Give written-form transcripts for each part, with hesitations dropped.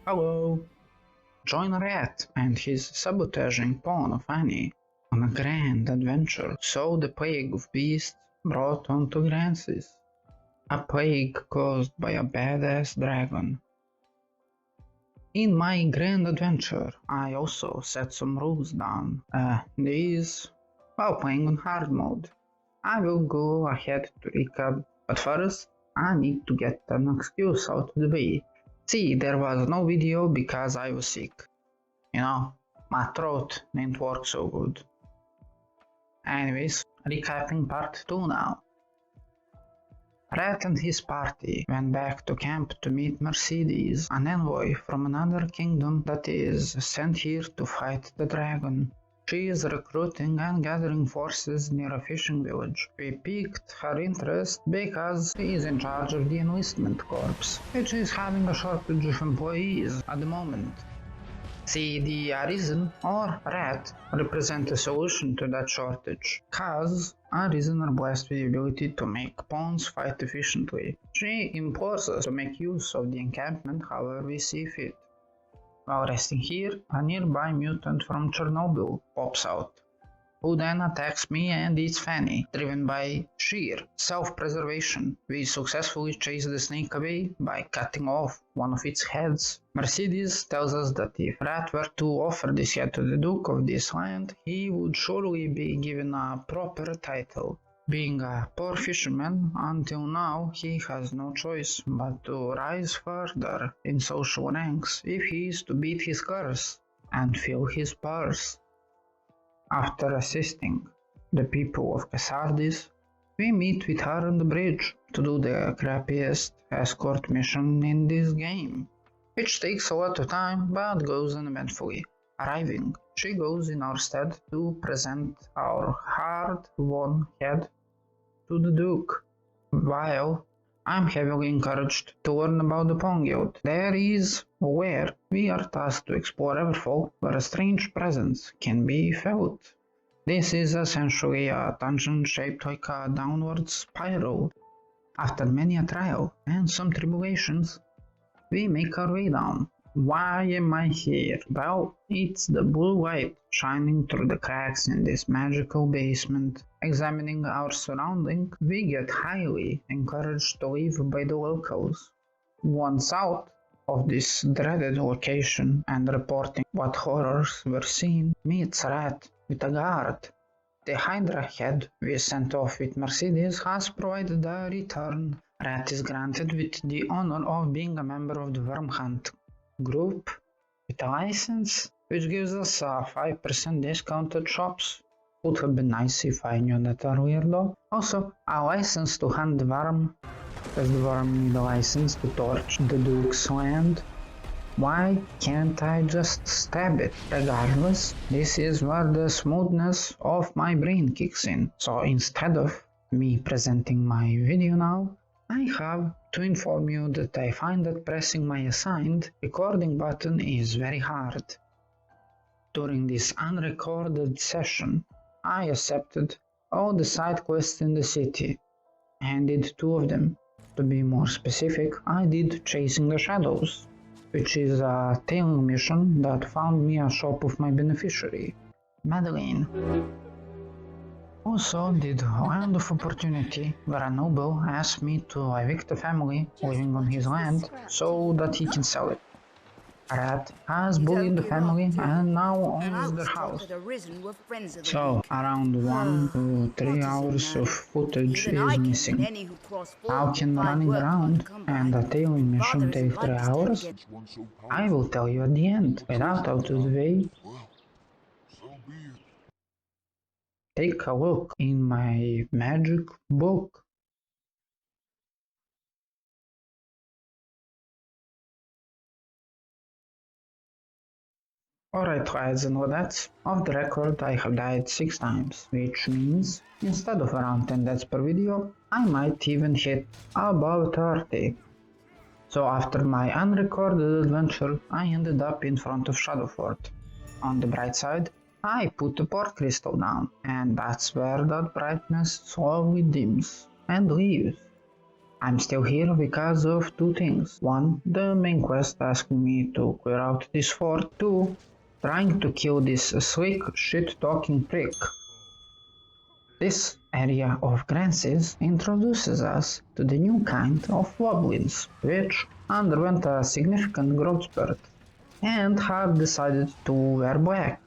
Hello! Join Rat and his sabotaging pawn of Annie on a grand adventure. So the plague of beasts brought onto Grances. A plague caused by a badass dragon. In my grand adventure, I also set some rules down. These, while playing on hard mode. I will go ahead to recap, but first, I need to get an excuse out of the way. See, there was no video because I was sick. You know, my throat didn't work so good. Anyways, recapping part 2 now. Rat and his party went back to camp to meet Mercedes, an envoy from another kingdom that is sent here to fight the dragon. She is recruiting and gathering forces near a fishing village. We piqued her interest because she is in charge of the enlistment corps, which is having a shortage of employees at the moment. See, the Arisen or Rat represent a solution to that shortage, cause Arisen are blessed with the ability to make pawns fight efficiently. She implores us to make use of the encampment however we see fit. While resting here, a nearby mutant from Chernobyl pops out, who then attacks me and eats Fanny, driven by sheer self-preservation. We successfully chase the snake away by cutting off one of its heads. Mercedes tells us that if Rat were to offer this head to the Duke of this land, he would surely be given a proper title. Being a poor fisherman, until now he has no choice but to rise further in social ranks if he is to beat his curse and fill his purse. After assisting the people of Casardis, we meet with her on the bridge to do the crappiest escort mission in this game, which takes a lot of time but goes uneventfully. Arriving, she goes in our stead to present our hard-won head to the Duke, while I'm heavily encouraged to learn about the Pawn Guild. There is where we are tasked to explore Everfall, where a strange presence can be felt. This is essentially a dungeon shaped like a downward spiral. After many a trial and some tribulations, we make our way down. Why am I here? Well, it's the blue light shining through the cracks in this magical basement. Examining our surroundings, we get highly encouraged to live by the locals. Once out of this dreaded location and reporting what horrors were seen, meets Rat with a guard. The Hydra head we sent off with Mercedes has provided a return. Rat is granted with the honor of being a member of the Wormhunt group with a license, which gives us a 5% discount at shops. Would have been nice if I knew that earlier though. Also, a license to hunt the worm. Does the worm need a license to torch the Duke's land? Why can't I just stab it? Regardless, this is where the smoothness of my brain kicks in. So instead of me presenting my video now, I have to inform you that I find that pressing my assigned recording button is very hard. During this unrecorded session, I accepted all the side quests in the city, and did 2 of them. To be more specific, I did Chasing the Shadows, which is a tailing mission that found me a shop of my beneficiary, Madeline. Also did Land of Opportunity, where a noble asked me to evict a family living on his land so that he can sell it. Rat has bullied the family and now owns their house. So, around 1 to 3 hours of footage is missing. How can running around and a tailing mission take 3 hours? I will tell you at the end, without out of the way. Take a look in my magic book. Alright lads and ladettes, off the record I have died 6 times, which means instead of around 10 deaths per video, I might even hit above 30. So after my unrecorded adventure, I ended up in front of Shadowfort. On the bright side, I put the port crystal down, and that's where that brightness slowly dims and leaves. I'm still here because of two things. One, the main quest asking me to clear out this fort. Two, trying to kill this slick shit-talking prick. This area of Grances introduces us to the new kind of goblins, which underwent a significant growth spurt and have decided to wear black.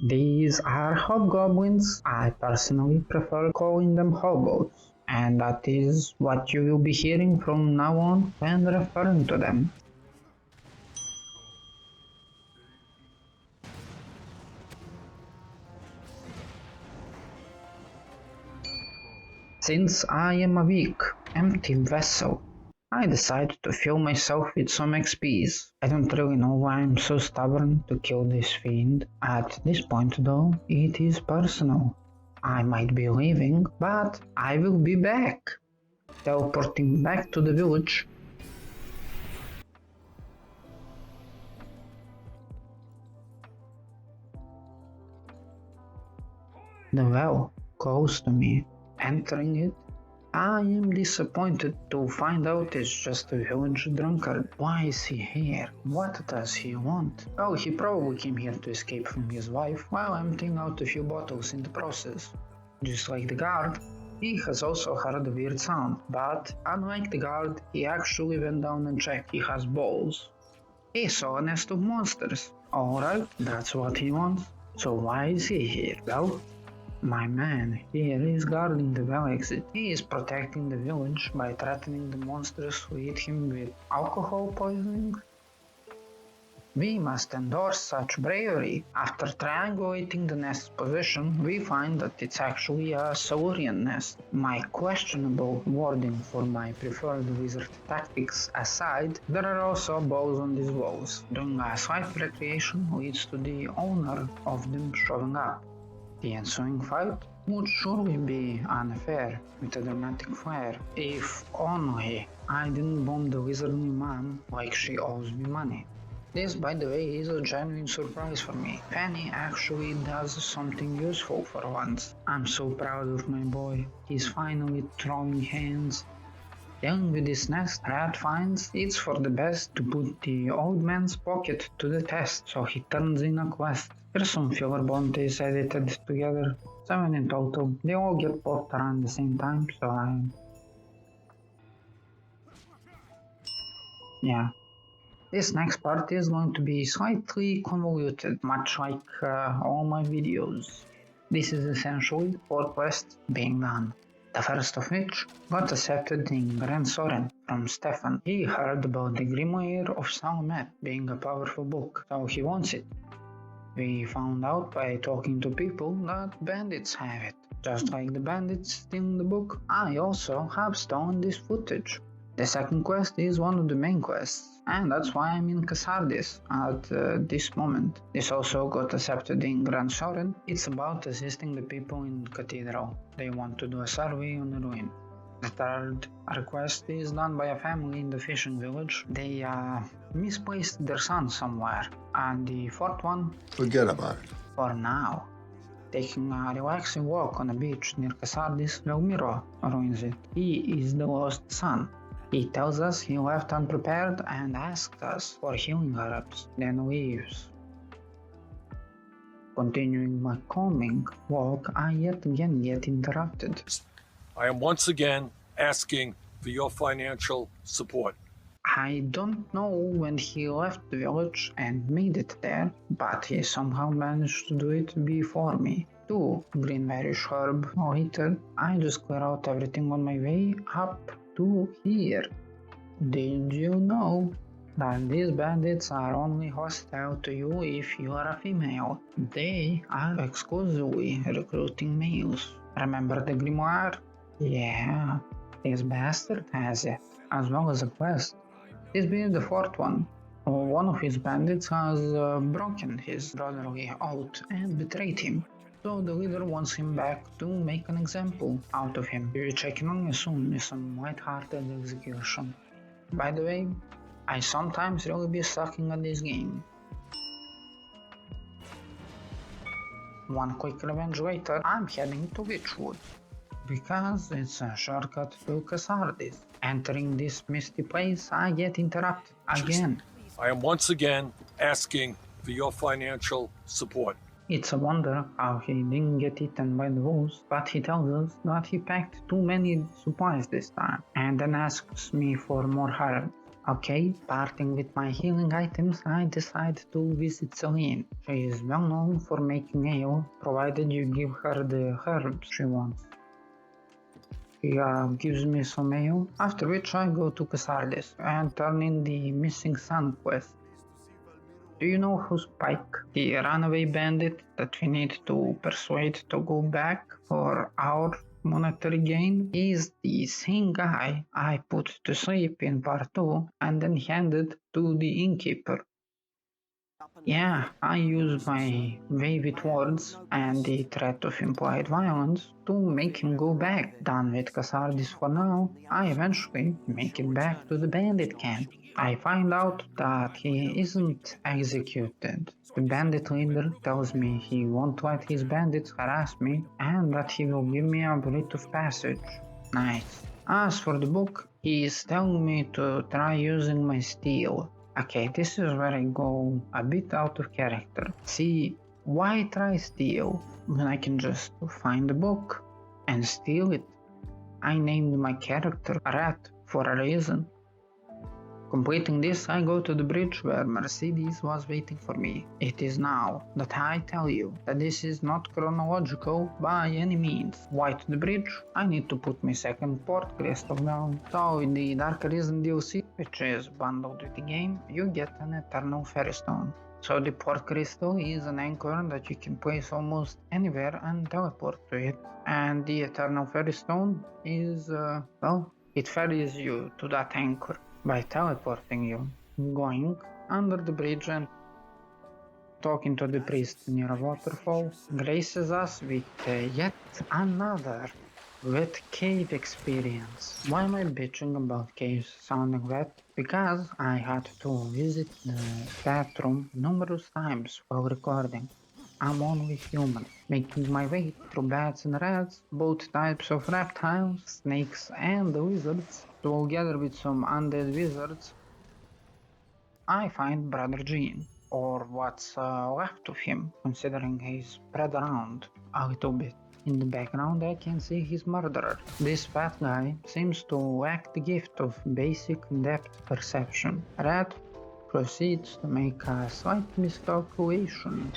These are hobgoblins. I personally prefer calling them hobos, and that is what you will be hearing from now on when referring to them. Since I am a weak, empty vessel, I decided to fill myself with some XPs. I don't really know why I'm so stubborn to kill this fiend. At this point though, it is personal. I might be leaving, but I will be back. Teleporting back to the village. The well, close to me. Entering it, I am disappointed to find out it's just a village drunkard. Why is he here? What does he want? Oh, he probably came here to escape from his wife while emptying out a few bottles in the process. Just like the guard, he has also heard a weird sound, but unlike the guard, he actually went down and checked. He has balls. He saw a nest of monsters. Alright, that's what he wants. So why is he here? Well, my man here is guarding the well exit. He is protecting the village by threatening the monsters who eat him with alcohol poisoning. We must endorse such bravery. After triangulating the nest's position, we find that it's actually a Silurian nest. My questionable wording for my preferred wizard tactics aside, there are also balls on these walls. Doing a slight recreation leads to the owner of them showing up. The ensuing fight would surely be an affair with a dramatic flair, if only I didn't bomb the wizardly mom like she owes me money. This, by the way, is a genuine surprise for me. Penny actually does something useful for once. I'm so proud of my boy. He's finally throwing hands. Dealing with this nest, Rat finds it's for the best to put the old man's pocket to the test, so he turns in a quest. Here's some filler bounties edited together, 7 in total. They all get popped around the same time, so yeah. This next part is going to be slightly convoluted, much like all my videos. This is essentially 4 quests being done. The first of which got accepted in Grand Soren from Stefan. He heard about the Grimoire of Salmet being a powerful book, so he wants it. We found out by talking to people that bandits have it. Just like the bandits stealing the book, I also have stolen this footage. The second quest is one of the main quests, and that's why I'm in Casardis at this moment. This also got accepted in Grand Soren. It's about assisting the people in Cathedral. They want to do a survey on the ruin. The third request is done by a family in the fishing village. They misplaced their son somewhere. And the fourth one, forget about it. For now. Taking a relaxing walk on a beach near Casardis, Velmiro ruins it. He is the lost son. He tells us he left unprepared and asks us for healing herbs, then leaves. Continuing my calming walk, I yet again get interrupted. I am once again asking for your financial support. I don't know when he left the village and made it there, but he somehow managed to do it before me. 2 green varish herb later, I just clear out everything on my way up to here. Did you know that these bandits are only hostile to you if you are a female? They are exclusively recruiting males. Remember the grimoire? Yeah, this bastard has it, as well as a quest. This being the fourth one. One of his bandits has broken his brotherly oath and betrayed him. So the leader wants him back to make an example out of him. We'll be checking on you soon with some light-hearted execution. By the way, I sometimes really be sucking at this game. One quick revenge later, I'm heading to Witchwood. because it's a shortcut to Casardis. Entering this misty place, I get interrupted again. I am once again asking for your financial support. It's a wonder how he didn't get eaten by the wolves, but he tells us that he packed too many supplies this time, and then asks me for more herbs. Okay, parting with my healing items, I decide to visit Celine. She is well known for making ale, provided you give her the herbs she wants. He gives me some ale, after which I go to Casardes and turn in the missing son quest. Do you know who's Pike, the runaway bandit that we need to persuade to go back for our monetary gain? He's the same guy I put to sleep in part 2 and then handed to the innkeeper. Yeah, I use my vivid words and the threat of implied violence to make him go back. Done with Casardis for now, I eventually make it back to the bandit camp. I find out that he isn't executed. The bandit leader tells me he won't let his bandits harass me and that he will give me a rite of passage. Nice. As for the book, he is telling me to try using my steel. Okay, this is where I go a bit out of character. See, why try steal when I can just find a book and steal it? I named my character Rat for a reason. Completing this, I go to the bridge where Mercedes was waiting for me. It is now that I tell you that this is not chronological by any means. Why to the bridge? I need to put my second port crystal down. So in the Dark Arisen DLC, which is bundled with the game, you get an eternal fairy stone. So the port crystal is an anchor that you can place almost anywhere and teleport to it. And the eternal fairy stone is, it ferries you to that anchor by teleporting you, going under the bridge and talking to the priest near a waterfall, graces us with yet another wet cave experience. Why am I bitching about caves sounding wet? Because I had to visit the bathroom numerous times while recording. I'm only human, making my way through bats and rats, both types of reptiles, snakes and lizards, together with some undead wizards. I find Brother Jean, or what's left of him, considering he's spread around a little bit. In the background I can see his murderer. This fat guy seems to lack the gift of basic depth perception. Rat proceeds to make a slight miscalculation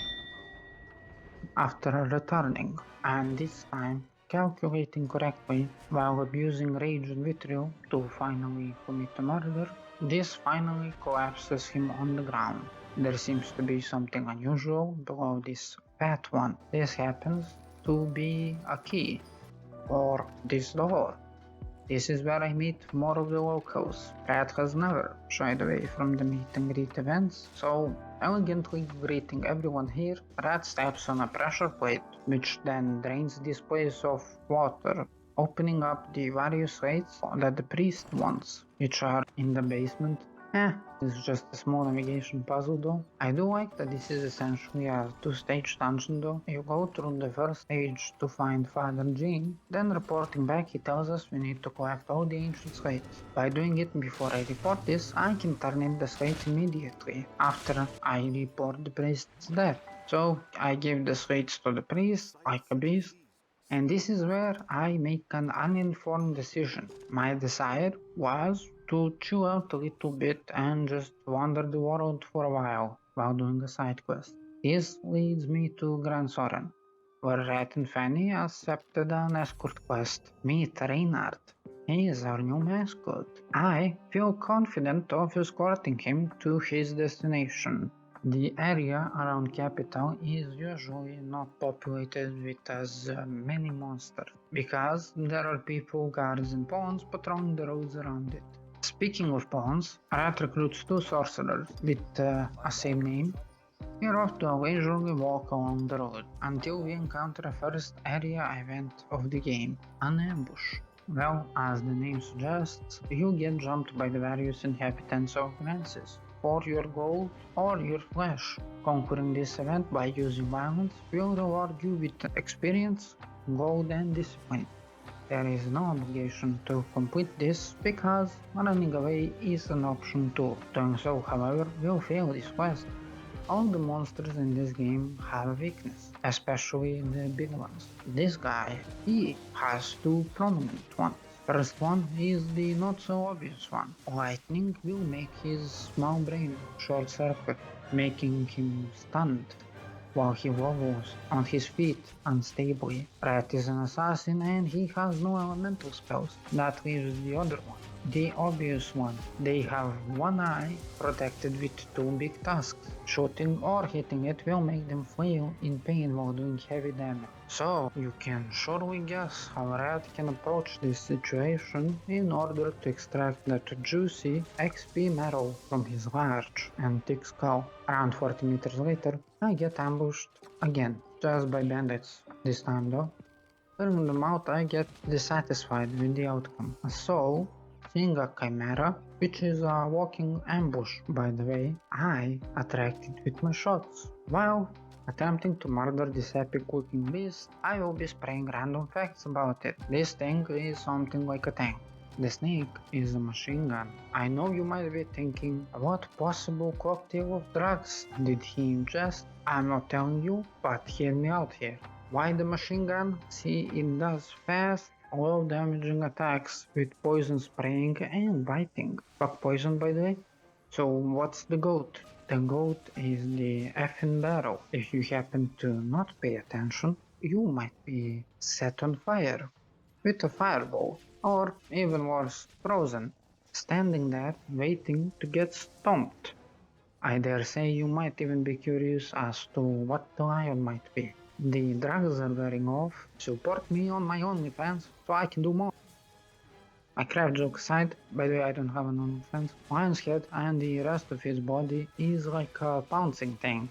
after returning, and this time calculating correctly while abusing rage and vitriol to finally commit a murder. This finally collapses him on the ground. There seems to be something unusual below this fat one. This happens to be a key, or this door. This is where I meet more of the locals. Pat has never shied away from the meet and greet events, so elegantly greeting everyone here, Rat steps on a pressure plate, which then drains this place of water, opening up the various slates that the priest wants, which are in the basement. It's just a small navigation puzzle though. I do like that this is essentially a two-stage dungeon though. You go through the first stage to find Father Jean, then reporting back he tells us we need to collect all the ancient slates. By doing it before I report this, I can turn in the slates immediately after I report the priest's death. So I give the slates to the priest like a beast. And this is where I make an uninformed decision. My desire was to chill out a little bit and just wander the world for a while doing a side quest. This leads me to Gran Soren, where Rat and Fanny accepted an escort quest. Meet Reynard. He is our new mascot. I feel confident of escorting him to his destination. The area around capital is usually not populated with as many monsters, because there are people, guards and pawns patrolling the roads around it. Speaking of pawns, Rat recruits 2 sorcerers with a same name. We are off to a leisurely walk along the road, until we encounter a first area event of the game, an ambush. Well, as the name suggests, you get jumped by the various inhabitants of Grances for your gold or your flesh. Conquering this event by using violence will reward you with experience, gold and discipline. There is no obligation to complete this because running away is an option too. Doing so, however, will fail this quest. All the monsters in this game have a weakness, especially the big ones. This guy, he has two prominent ones. First one is the not so obvious one. Lightning will make his small brain short circuit, making him stunned while he wobbles on his feet unstably. Rat is an assassin and he has no elemental spells. That leaves the other one. The obvious one. They have one eye protected with two big tusks. Shooting or hitting it will make them flail in pain while doing heavy damage. So you can surely guess how Rat can approach this situation in order to extract that juicy XP metal from his large and thick skull. Around 40 meters later, I get ambushed again, just by bandits this time though. Clearing them out, I get dissatisfied with the outcome. So, seeing a chimera, which is a walking ambush by the way, I attract it with my shots. While attempting to murder this epic looking beast, I will be spraying random facts about it. This thing is something like a tank. The snake is a machine gun. I know you might be thinking, what possible cocktail of drugs did he ingest? I'm not telling you, but hear me out here. Why the machine gun? See, it does fast, low damaging attacks with poison spraying and biting. Fuck poison by the way. So what's the GOAT? The GOAT is the effing barrel. If you happen to not pay attention, you might be set on fire with a fireball, or even worse, frozen, standing there waiting to get stomped. I dare say you might even be curious as to what the lion might be. The drugs are wearing off. Support me on my OnlyFans so I can do more. My crap joke aside, by the way I don't have an OnlyFans, Lion's head and the rest of his body is like a pouncing tank.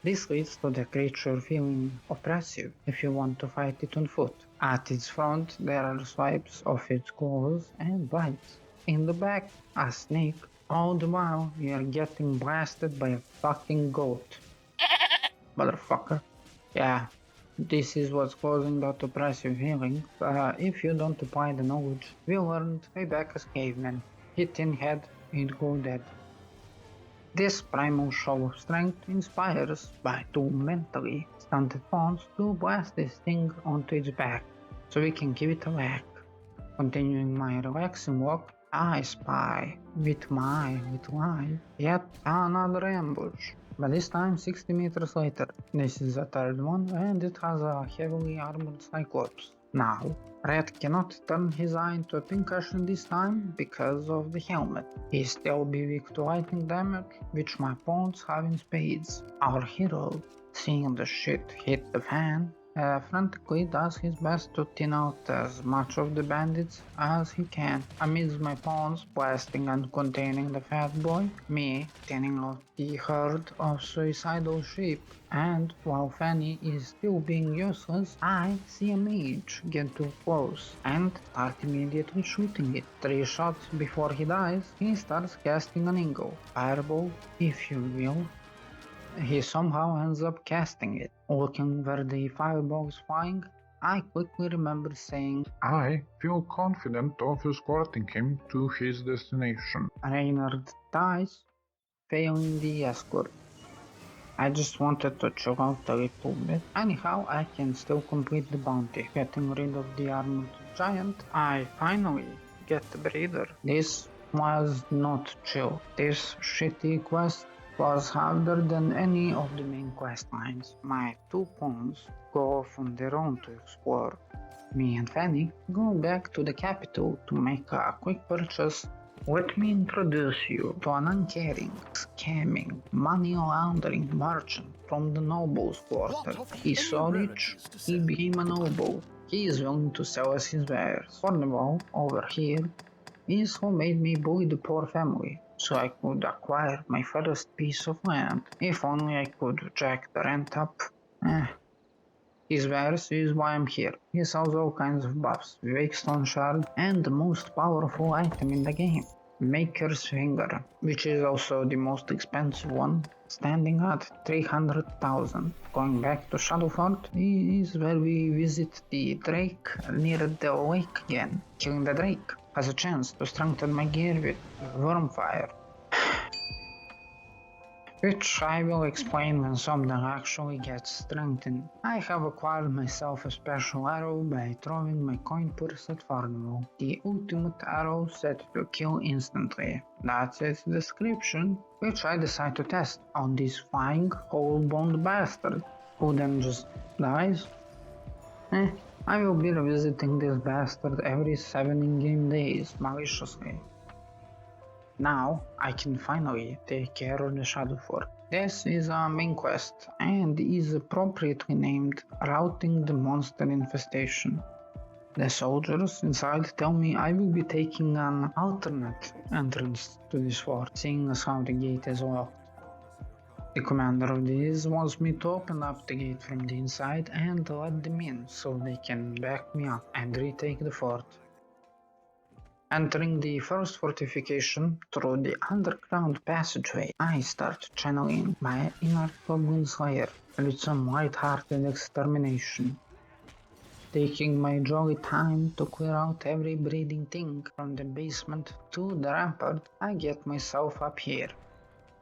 This leads to the creature feeling oppressive if you want to fight it on foot. At its front there are swipes of its claws and bites. In the back, a snake. All the while we are getting blasted by a fucking goat. Motherfucker. Yeah, this is what's causing that oppressive feeling. If you don't apply the knowledge we learned way back as cavemen. Hit in head, it go dead. This primal show of strength inspires by two mentally stunted pawns to blast this thing onto its back, so we can give it a whack. Continuing my relaxing walk, I spy, with my little eye, yet another ambush. But this time 60 meters later. This is the third one and it has a heavily armored cyclops. Now, Red cannot turn his eye into a pincushion this time because of the helmet. He still be weak to lightning damage, which my pawns have in spades. Our hero, seeing the shit hit the fan, frantically does his best to thin out as much of the bandits as he can. Amidst my pawns blasting and containing the fat boy, me thinning out the herd of suicidal sheep, and while Fanny is still being useless, I see a mage get too close and start immediately shooting it. 3 shots before he dies, he starts casting an eagle, fireball if you will. He somehow ends up casting it. Looking where the fireball is flying, I quickly remember saying, I feel confident of escorting him to his destination. Reynard dies, failing the escort. I just wanted to chill out a little bit. Anyhow, I can still complete the bounty. Getting rid of the armored giant, I finally get a breather. This was not chill. This shitty quest was harder than any of the main quest lines. My 2 pawns go off on their own to explore. Me and Fanny go back to the capital to make a quick purchase. Let me introduce you to an uncaring, scamming, money laundering merchant from the nobles quarter. He's so rich, he became a noble. He is willing to sell us his wares. Cornwall, over here, is who made me bully the poor family, so I could acquire my first piece of land. If only I could jack the rent up. His wares is why I'm here. He sells all kinds of buffs, Wakestone Shard, and the most powerful item in the game, Maker's Finger, which is also the most expensive one, standing at 300,000. Going back to Shadowfort is where we visit the Drake near the lake again. Killing the Drake has a chance to strengthen my gear with Wormfire, which I will explain when something actually gets strengthened. I have acquired myself a special arrow by throwing my coin purse at Farnwell. The ultimate arrow set to kill instantly. That's its description, which I decide to test on this flying whole-boned bastard, who then just dies. I will be revisiting this bastard every 7 in-game days, maliciously. Now I can finally take care of the Shadowfort. This is a main quest and is appropriately named Routing the Monster Infestation. The soldiers inside tell me I will be taking an alternate entrance to this fort, seeing as how the gate is locked. The commander of these wants me to open up the gate from the inside and let them in so they can back me up and retake the fort. Entering the first fortification through the underground passageway, I start channeling my inner goblin slayer with some light-hearted extermination. Taking my jolly time to clear out every breathing thing from the basement to the rampart, I get myself up here.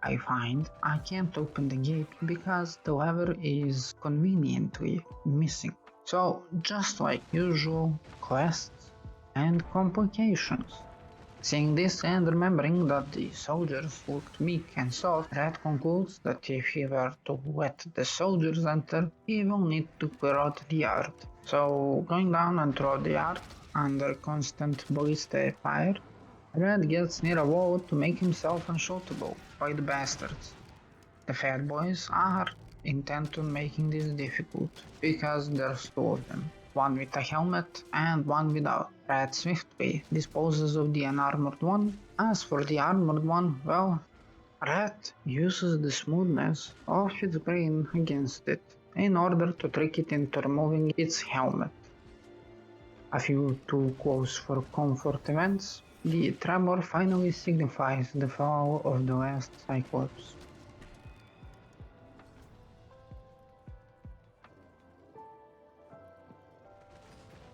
I find I can't open the gate because the lever is conveniently missing. So, just like usual, quests and complications. Seeing this and remembering that the soldiers looked meek and soft, Red concludes that if he were to let the soldiers enter, he will need to clear out the yard. So, going down and through the yard, under constant ballista fire, Red gets near a wall to make himself unshootable by the bastards. The fat boys are intent on making this difficult, because there's two of them. One with a helmet and one without. Red swiftly disposes of the unarmored one. As for the armored one, well, Red uses the smoothness of its brain against it in order to trick it into removing its helmet. A few too close for comfort events, the tremor finally signifies the fall of the last Cyclops.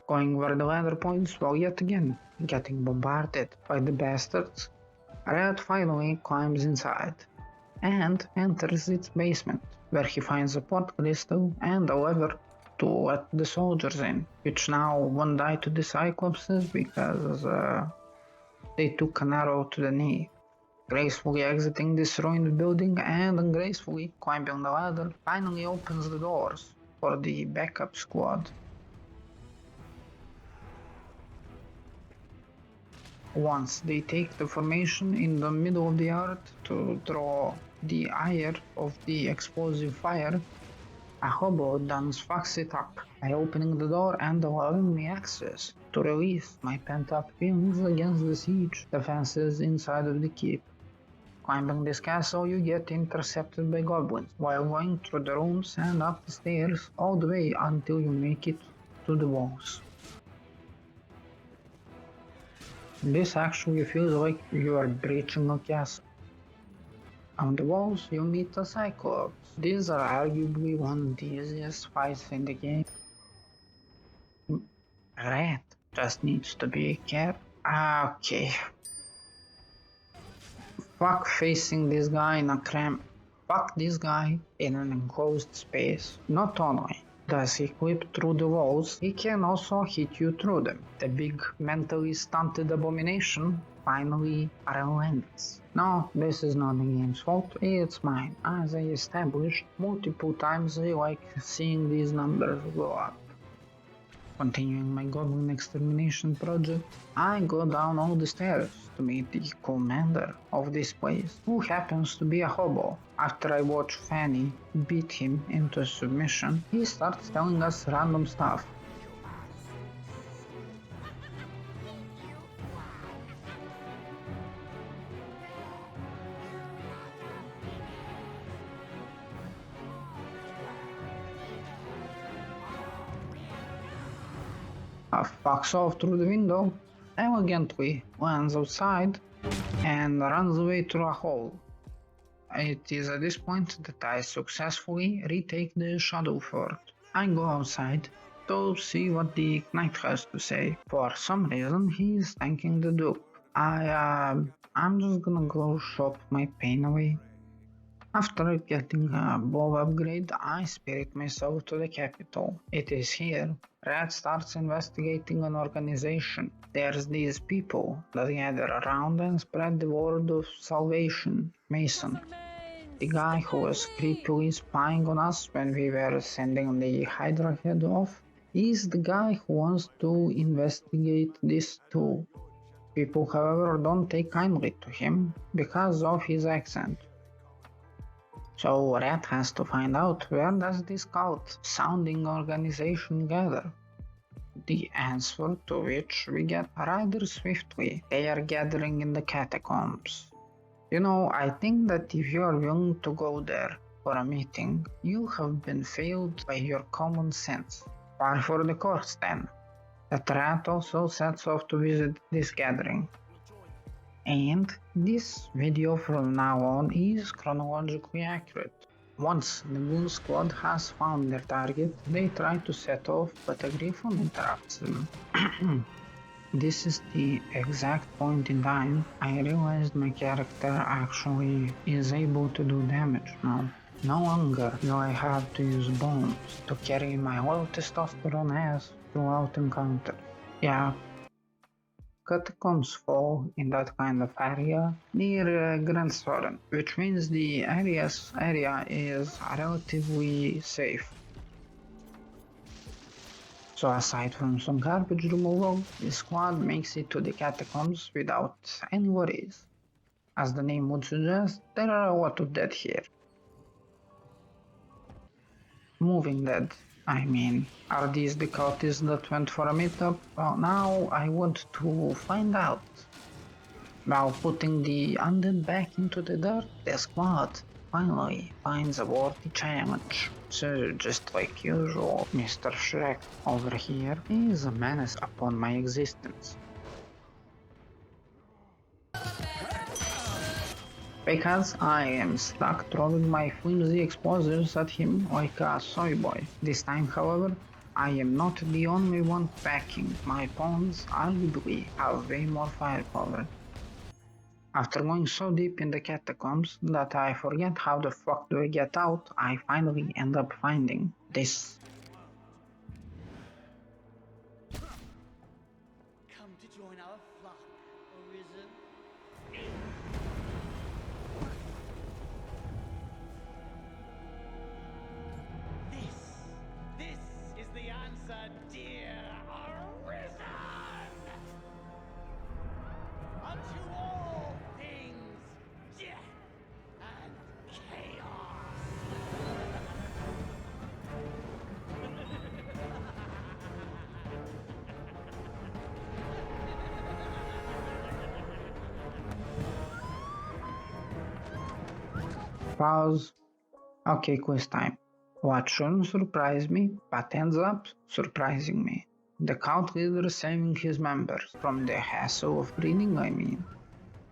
Going where the ladder points while yet again getting bombarded by the bastards, Red finally climbs inside and enters its basement, where he finds a port crystal and a lever to let the soldiers in, which now won't die to the Cyclopses because they took an arrow to the knee. Gracefully exiting this ruined building and ungracefully climbing the ladder finally opens the doors for the backup squad. Once they take the formation in the middle of the yard to draw the ire of the explosive fire, a hobo then fucks it up by opening the door and allowing me access to release my pent-up feelings against the siege defenses inside of the keep. Climbing this castle, you get intercepted by goblins while going through the rooms and up the stairs all the way until you make it to the walls. This actually feels like you are breaching a castle. On the walls, you meet a Cyclops. These are arguably one of the easiest fights in the game. Red just needs to be careful. Okay. Fuck facing this guy in a cramp. Fuck this guy in an enclosed space. Not only does he clip through the walls, he can also hit you through them. The big mentally stunted abomination finally relents. No, this is not the game's fault, it's mine. As I established multiple times, I like seeing these numbers go up. Continuing my goblin extermination project, I go down all the stairs to meet the commander of this place, who happens to be a hobo. After I watch Fanny beat him into submission, he starts telling us random stuff. Fucks off through the window, elegantly lands outside, and runs away through a hole. It is at this point that I successfully retake the shadow fort. I go outside to see what the knight has to say. For some reason, he is thanking the duke. I'm just gonna go shop my pain away. After getting a bow upgrade, I spirit myself to the capital. It is here. Red starts investigating an organization. There's these people that gather around and spread the word of salvation. Mason, the guy who was creepily spying on us when we were sending the Hydra head off, is the guy who wants to investigate this too. People, however, don't take kindly to him because of his accent. So Red has to find out where does this cult-sounding organization gather. The answer to which we get rather swiftly. They are gathering in the catacombs. You know, I think that if you are willing to go there for a meeting, you have been failed by your common sense. Par for the course then. The rat also sets off to visit this gathering. And this video from now on is chronologically accurate. Once the Goon Squad has found their target, they try to set off, but a Griffon interrupts them. This is the exact point in time I realized my character actually is able to do damage now. No longer do I have to use bombs to carry my low testosterone ass throughout encounters. Yeah, catacombs fall in that kind of area near Grand Soren, which means the area is relatively safe. So aside from some garbage removal, the squad makes it to the catacombs without any worries. As the name would suggest, there are a lot of dead here. Moving dead, I mean. Are these the cultists that went for a meetup? Well, now I want to find out. While putting the undead back into the dirt, the squad finally finds a worthy challenge. So, just like usual, Mr. Shrek over here is a menace upon my existence. Because I am stuck throwing my flimsy explosives at him like a soy boy. This time, however, I am not the only one packing. My pawns arguably have way more firepower. After going so deep in the catacombs that I forget how the fuck do I get out, I finally end up finding this. Come to join our flock, Arisen. This is the answer, dear Arisen! Unto all things, death and chaos! Pause. Okay, quiz time. What shouldn't surprise me, but ends up surprising me. The cult leader saving his members from the hassle of breeding, I mean.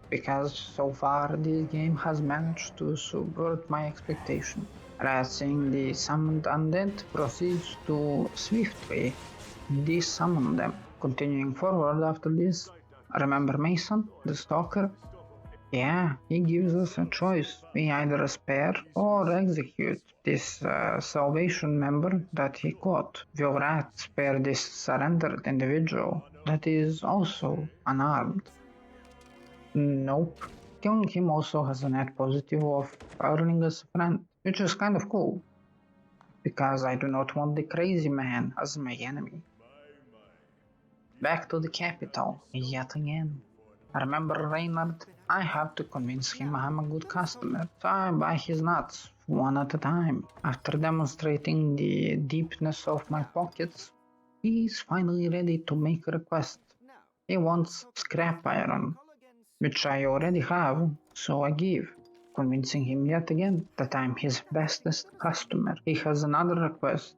Because so far this game has managed to subvert my expectation. Seeing the summoned undead proceeds to swiftly desummon them. Continuing forward after this, remember Mason, the stalker? Yeah, he gives us a choice. We either spare or execute this salvation member that he caught. Will Rat spare this surrendered individual that is also unarmed? Nope. Killing him also has a net positive of earning us a friend, which is kind of cool. Because I do not want the crazy man as my enemy. Back to the capital, yet again. Remember Reynard? I have to convince him I'm a good customer, so I buy his nuts, one at a time. After demonstrating the deepness of my pockets, he's finally ready to make a request. He wants scrap iron, which I already have, so I give, convincing him yet again that I'm his bestest customer. He has another request,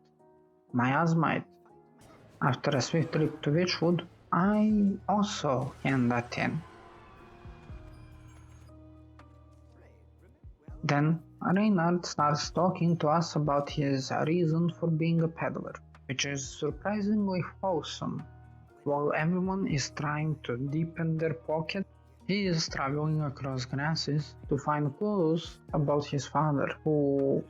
miasmite. After a swift trip to Witchwood, I also hand that in. Then Reynard starts talking to us about his reason for being a peddler, which is surprisingly wholesome. While everyone is trying to deepen their pocket, he is traveling across grasses to find clues about his father, who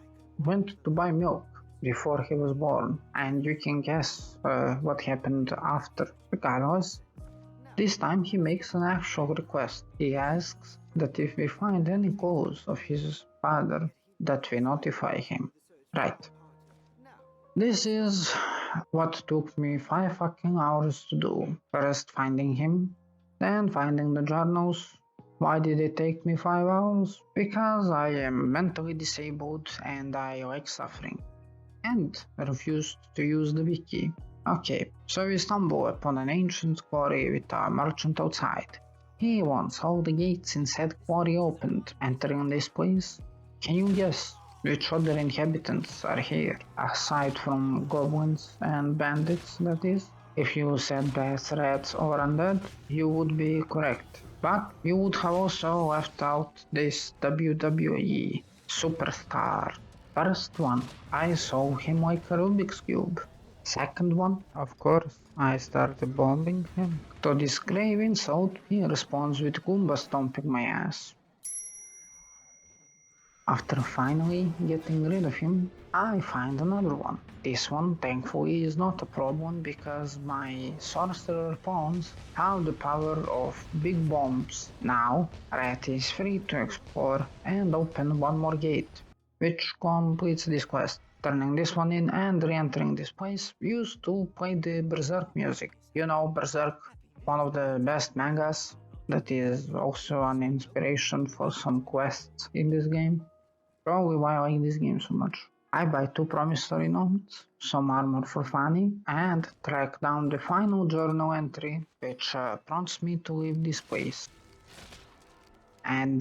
went to buy milk before he was born, and you can guess what happened after. Regardless, this time he makes an actual request. He asks that if we find any clues of his father, that we notify him. Right. This is what took me 5 fucking hours to do. First finding him, then finding the journals. Why did it take me 5 hours? Because I am mentally disabled and I like suffering. And refused to use the wiki. Okay, so we stumble upon an ancient quarry with a merchant outside. He wants all the gates in said quarry opened. Entering this place, can you guess which other inhabitants are here, aside from goblins and bandits, that is? If you said bats, rats, or undead, you would be correct. But you would have also left out this WWE superstar. First one, I saw him like a Rubik's Cube. Second one, of course, I started bombing him. To this grave insult, he responds with Goomba stomping my ass. After finally getting rid of him, I find another one. This one thankfully is not a problem because my sorcerer pawns have the power of big bombs. Now, Rat is free to explore and open one more gate, which completes this quest. Turning this one in and re-entering this place used to play the Berserk music. You know Berserk, one of the best mangas that is also an inspiration for some quests in this game. Probably why I like this game so much. I buy 2 promissory notes, some armor for funny, and track down the final journal entry, which prompts me to leave this place. And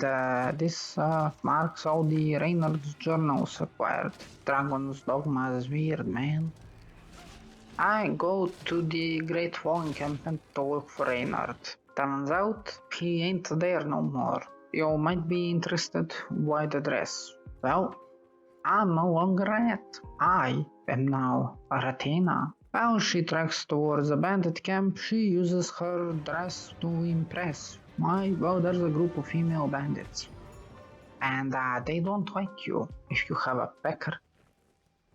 this marks all the Reynard's journals acquired. Dragon's Dogma is weird, man. I go to the Great Wall encampment to look for Reynard. Turns out he ain't there no more. You might be interested why the dress. Well, I'm no longer a rat. I am now a Ratina. While she treks towards a bandit camp, she uses her dress to impress. There's a group of female bandits. And they don't like you if you have a pecker.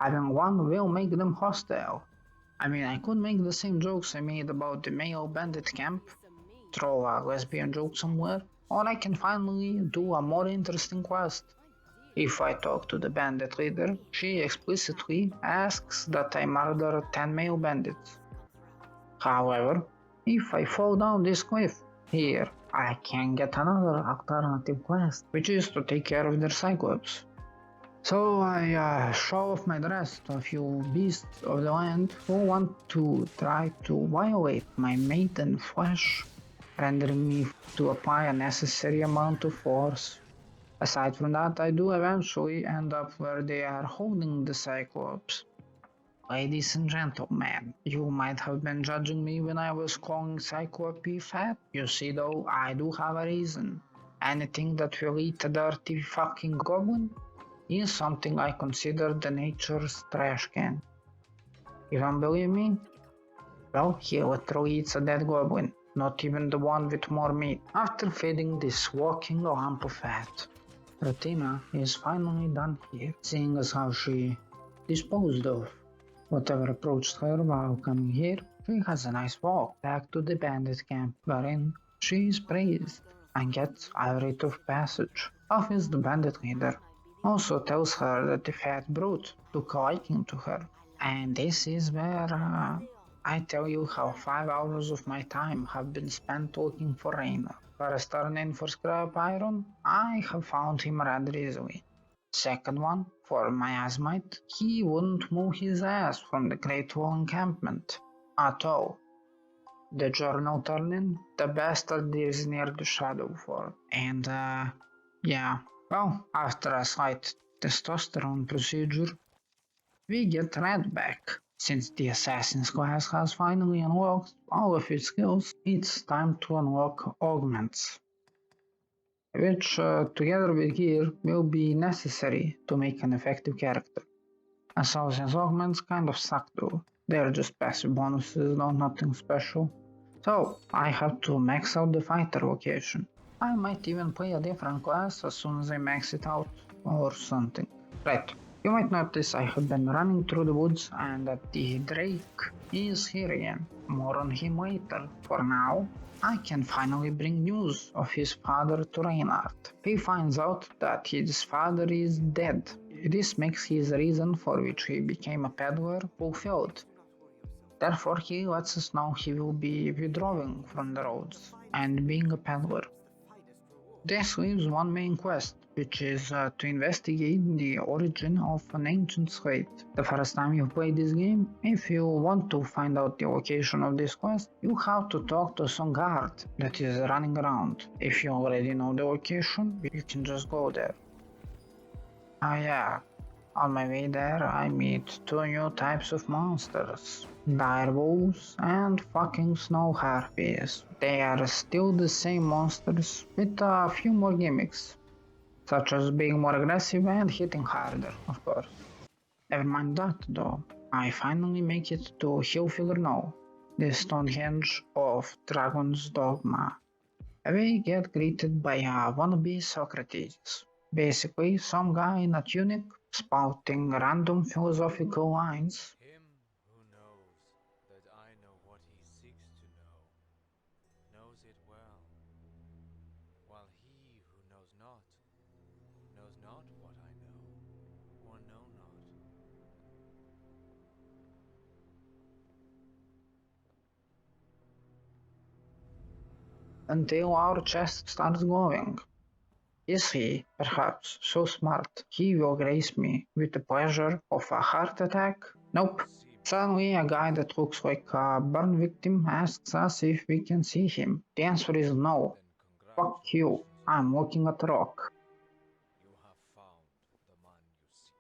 Having one will make them hostile. I mean, I could make the same jokes I made about the male bandit camp, throw a lesbian joke somewhere, or I can finally do a more interesting quest. If I talk to the bandit leader, she explicitly asks that I murder 10 male bandits. However, if I fall down this cliff here, I can get another alternative quest, which is to take care of their cyclops. So I show off my dress to a few beasts of the land who want to try to violate my maiden flesh, rendering me to apply a necessary amount of force. Aside from that, I do eventually end up where they are holding the Cyclops. Ladies and gentlemen, you might have been judging me when I was calling Cyclope fat. You see though, I do have a reason. Anything that will eat a dirty fucking goblin is something I consider the nature's trash can. You don't believe me? Well, he literally eats a dead goblin, not even the one with more meat. After feeding this walking lump of fat, Ratina is finally done here, seeing as how she disposed of whatever approached her while coming here. She has a nice walk back to the bandit camp, wherein she is praised and gets a rite of passage. Office, the bandit leader, also tells her that the fat brute took a liking to her. And this is where I tell you how 5 hours of my time have been spent looking for Reynard. First turn in for scrap iron, I have found him rather easily. Second one, for miasmite, he wouldn't move his ass from the Great Wall encampment at all. The journal turn in, the bastard is near the Shadow Fort. And after a slight testosterone procedure, we get Red back. Since the Assassin's class has finally unlocked all of its skills, it's time to unlock augments. which together with gear will be necessary to make an effective character. Assassin's augments kind of suck though. They're just passive bonuses, not nothing special. So I have to max out the fighter vocation. I might even play a different class as soon as I max it out or something. Right, you might notice I have been running through the woods and that the Drake is here again. More on him later. For now, I can finally bring news of his father to Reinhardt. He finds out that his father is dead. This makes his reason for which he became a peddler fulfilled. Therefore, he lets us know he will be withdrawing from the roads and being a peddler. This leaves one main quest, which is to investigate the origin of an ancient slate. The first time you play this game, if you want to find out the location of this quest, you have to talk to some guard that is running around. If you already know the location, you can just go there. Ah yeah, on my way there I meet two new types of monsters. Direwolves and fucking snow harpies. They are still the same monsters with a few more gimmicks, such as being more aggressive and hitting harder, of course. Never mind that though, I finally make it to Hillfigure now, the Stonehenge of Dragon's Dogma. We get greeted by a wannabe Socrates, basically some guy in a tunic spouting random philosophical lines. Him who knows that I know what he seeks to know, knows it well, while he who knows not what I know, or know not. Until our chest starts glowing. Is he, perhaps, so smart he will grace me with the pleasure of a heart attack? Nope. Suddenly, a guy that looks like a burn victim asks us if we can see him. The answer is no. Then Fuck you. I'm looking at a rock. you have found the man you seek.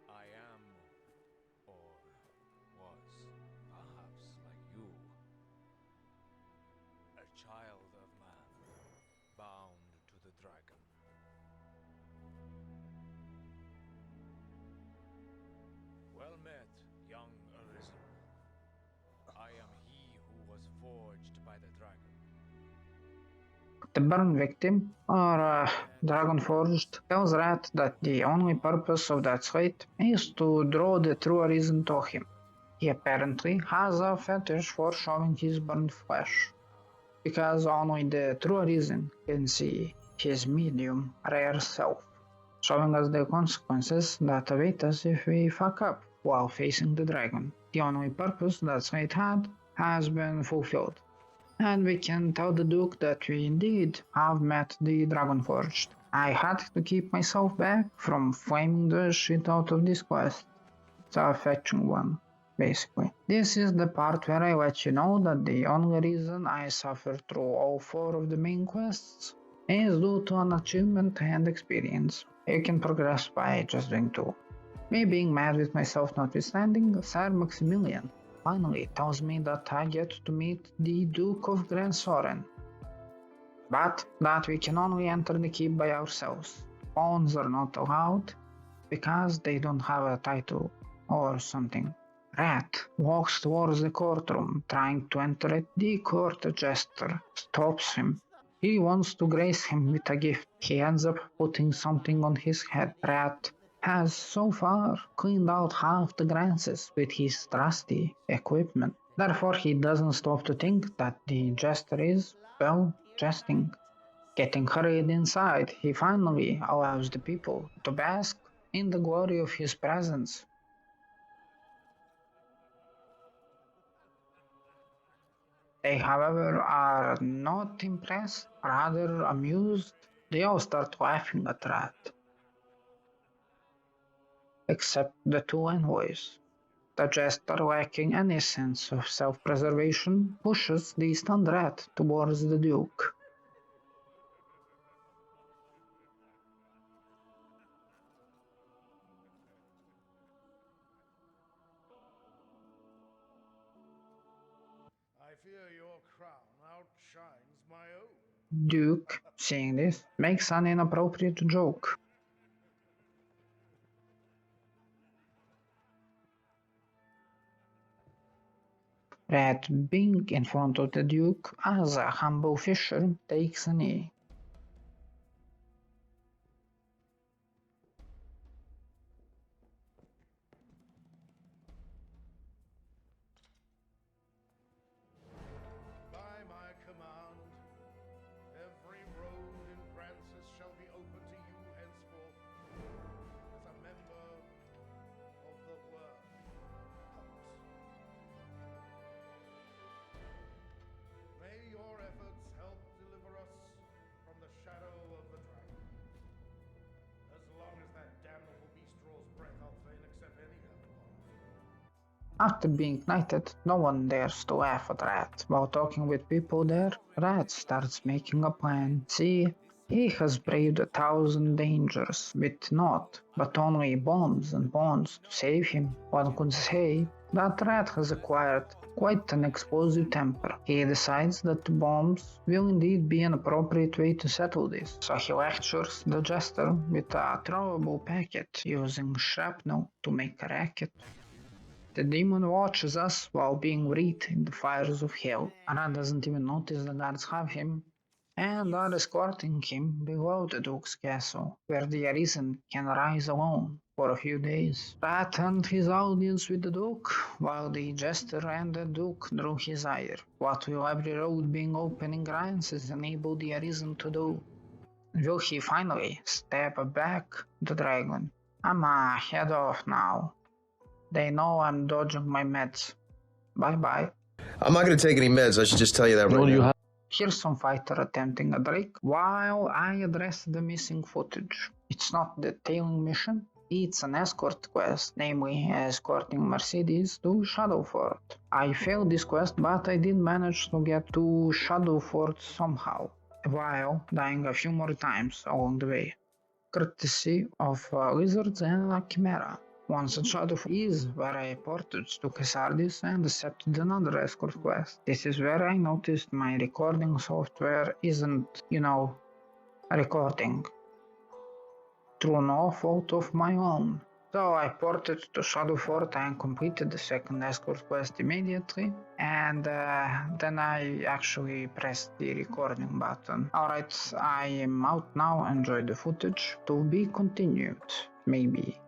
I am, or was, perhaps like you, a child of man, bound to the dragon. Well met, young Arisen. I am he who was forged by the dragon. The burn victim, or Dragon Forged, tells Rat that the only purpose of that slate is to draw the true reason to him. He apparently has a fetish for showing his burned flesh, because only the true reason can see his medium rare self, showing us the consequences that await us if we fuck up while facing the dragon. The only purpose that slate had has been fulfilled. And we can tell the Duke that we indeed have met the Dragonforged. I had to keep myself back from flaming the shit out of this quest. It's a fetching one, basically. This is the part where I let you know that the only reason I suffered through all 4 of the main quests is due to an achievement and experience. You can progress by just doing 2. Me being mad with myself notwithstanding, Sir Maximilian finally tells me that I get to meet the Duke of Grand Soren, but that we can only enter the keep by ourselves. Pawns are not allowed because they don't have a title or something. Rat walks towards the courtroom, trying to enter it. The court jester stops him. He wants to grace him with a gift. He ends up putting something on his head. Rat has so far cleaned out half the grasses with his trusty equipment. Therefore, he doesn't stop to think that the jester is, well, jesting. Getting hurried inside, he finally allows the people to bask in the glory of his presence. They, however, are not impressed, rather amused. They all start laughing at Rat, except the 2 envoys. The jester, lacking any sense of self-preservation, pushes the stunned Rat towards the Duke. I fear your crown outshines my own. Duke, seeing this, makes an inappropriate joke. Rat being in front of the Duke as a humble fisher takes a knee. By my command, every road in Francis shall be open to you henceforth as a member of the world. May your efforts help deliver us from the shadow of the dragon. As long as that damnable beast draws breath, I'll fain accept any help. After being knighted, no one dares to laugh at Rat. While talking with people there, Rat starts making a plan. See, he has braved 1,000 dangers with naught but only bombs and bonds to save him. One could say that Rat has acquired quite an explosive temper. He decides that bombs will indeed be an appropriate way to settle this, so he lectures the jester with a throwable packet using shrapnel to make a racket. The demon watches us while being wreathed in the fires of hell. Rat doesn't even notice the guards have him, and are escorting him below the Duke's castle, where the arisen can rise alone for a few days. Rat and his audience with the Duke, while the jester and the Duke drew his ire. What will every road being open in glances enable the arisen to do? Will he finally stab back the dragon? I'ma head off now. They know I'm dodging my meds. Bye bye. I'm not going to take any meds. I should just tell you that right now. Here's some fighter attempting a break while I address the missing footage. It's not the tailing mission, it's an escort quest, namely escorting Mercedes to Shadowfort. I failed this quest, but I did manage to get to Shadowfort somehow, while dying a few more times along the way, courtesy of lizards and a chimera. Once at Shadowfort is where I ported to Casardis and accepted another escort quest. This is where I noticed my recording software isn't, recording. Through no fault of my own. So I ported to Shadowfort and completed the second escort quest immediately, and then I actually pressed the recording button. Alright, I am out now, enjoy the footage. To be continued, maybe.